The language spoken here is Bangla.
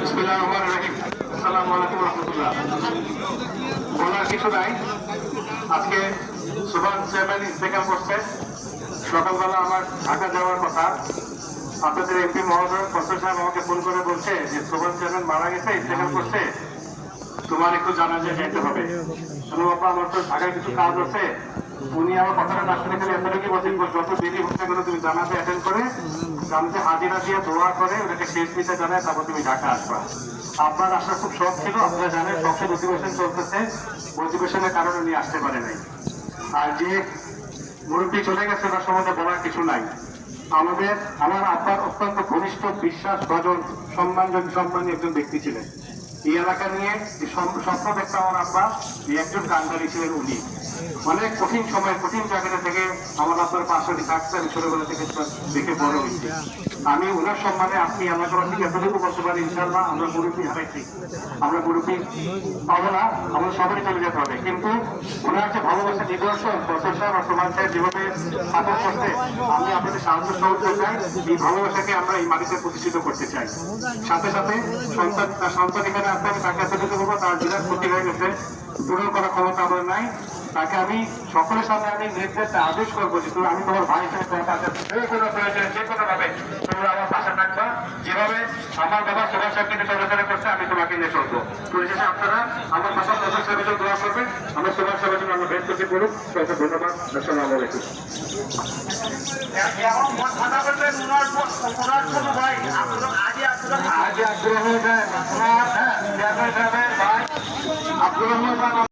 বিসমিল্লাহির রহমানির রহিম। আসসালামু আলাইকুম ওয়া রাহমাতুল্লাহ। বলার কিছু নাই, আজকে সুবহান চেয়ারম্যান ইন্তেকাল করছে। সকালবেলা আমার ঢাকা যাওয়ার কথা। আপনাদের এমপি মহোদয় প্রফেসর সাহেব আমাকে ফোন করে বলছে যে সুবহান চেয়ারম্যান মারা গেছে, ইন্তেকাল করছে, তোমার একটু জানাজায় যেতে হবে। বাবা, আমার তো ঢাকায় কিছু কাজ আছে। উনি আমার কথাটা না শুনে খালি এতটুকু বলছেন, যত দেরি হোক না কেন তুমি জানাতে অ্যাটেন্ড করে জানতে হাজিরা দিয়ে দোয়া করে ওটাকে শেষ দিতে জানায়, তারপর তুমি ঢাকা আসবা। আপনার আসার খুব শখ ছিল, আপনারা জানেন শখের অধিবেশন চলতেছে, অধিবেশনের কারণে উনি আসতে পারে নাই। আর যে মুরব্বী চলে গেছে তার সম্বন্ধে বলার কিছু নাই। আমার আব্বার অত্যন্ত ঘনিষ্ঠ, বিশ্বাস ভাজন, সম্মানী একজন ব্যক্তি ছিলেন। এই এলাকা নিয়ে স্বপ্ন দেখতে আমার আব্বা একজন কান্ডারি ছিলেন। উনি অনেক কঠিন সময়, কঠিন জায়গাটা থেকে আমার আপনার পাশে থাকতে আমি ছোটবেলা থেকে দেখে বড় হয়েছি। আমি ওনার সম্মানে আপনি এলাকাবাসী এতটুকু বলতে পারি, ইনশাল্লাহ আমরা মুরব্বী হারাইছি, আমরা মুরব্বী পাবো না, আমরা সবারই চলে যেতে হবে। কিন্তু ওনার যে ভালোবাসা নিদর্শন প্রফেসর বা সমাজ সাহেব যেভাবে সাপোর্ট করতে, আমি আপনাদের সাহায্য সহযোগিতা চাই। এই ভালোবাসাকে আমরা এই মাটিতে প্রতিষ্ঠিত করতে চাই। সাথে সাথে সন্তান এখানে আসতে আমি তাকে এতটুকু বলবো, তার বিরাট ক্ষতি হয়ে গেছে, পূরণ করার ক্ষমতা আমার নাই। তাকে আমি সকলের সামনে আমি নির্দেশে আদেশ করবো যে আমি তোমার ভাই হিসেবে তোমার কাছে যে কোনো প্রয়োজনে যে কোনো ভাবে তোমরা আমার পাশে থাকবা। যেভাবে আমার বাবা সবার সাহেব কিন্তু চলাচলা করছে, আমি তোমাকে নিয়ে চলবো। পরিশেষে আপনারা আমার বাবা সবার সাহেবের জন্য দোয়া করবেন, আমার সবার সাহেবের জন্য আমরা বেশ করতে করুক। সবাইকে ধন্যবাদ। আসসালামু আলাইকুম। আগে আগ্রহ দেন, হ্যাঁ, ভাই আব্দুর রহমান